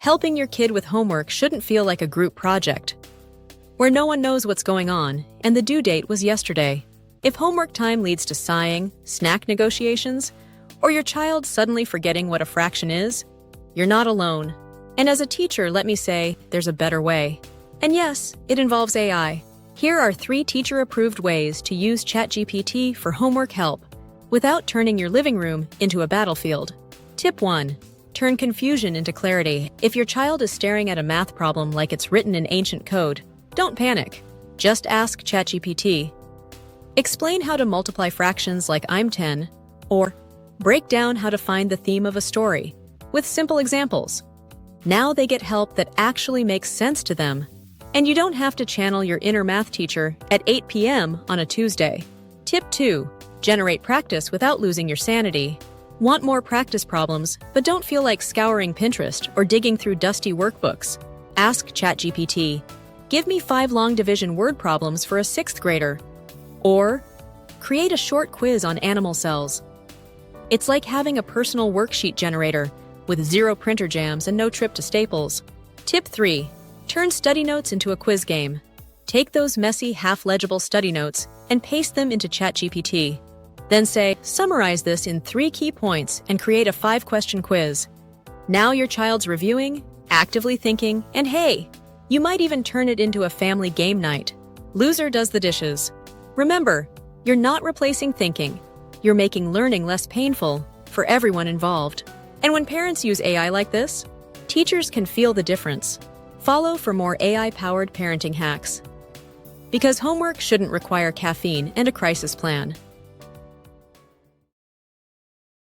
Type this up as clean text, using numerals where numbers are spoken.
Helping your kid with homework shouldn't feel like a group project, where no one knows what's going on and the due date was yesterday. If homework time leads to sighing, snack negotiations, or your child suddenly forgetting what a fraction is, you're not alone. And as a teacher, let me say, there's a better way. And yes, it involves AI. Here are 3 teacher-approved ways to use ChatGPT for homework help without turning your living room into a battlefield. Tip 1. Turn confusion into clarity. If your child is staring at a math problem like it's written in ancient code, don't panic. Just ask ChatGPT. Explain how to multiply fractions like I'm 10, or break down how to find the theme of a story with simple examples. Now they get help that actually makes sense to them, and you don't have to channel your inner math teacher at 8 p.m. on a Tuesday. Tip 2. Generate practice without losing your sanity. Want more practice problems, but don't feel like scouring Pinterest or digging through dusty workbooks? Ask ChatGPT. Give me 5 long division word problems for a 6th grader. Or create a short quiz on animal cells. It's like having a personal worksheet generator with 0 printer jams and no trip to Staples. Tip 3. Turn study notes into a quiz game. Take those messy, half-legible study notes and paste them into ChatGPT. Then say, summarize this in 3 key points and create a 5-question quiz. Now your child's reviewing, actively thinking, and hey, you might even turn it into a family game night. Loser does the dishes. Remember, you're not replacing thinking. You're making learning less painful for everyone involved. And when parents use AI like this, teachers can feel the difference. Follow for more AI-powered parenting hacks. Because homework shouldn't require caffeine and a crisis plan.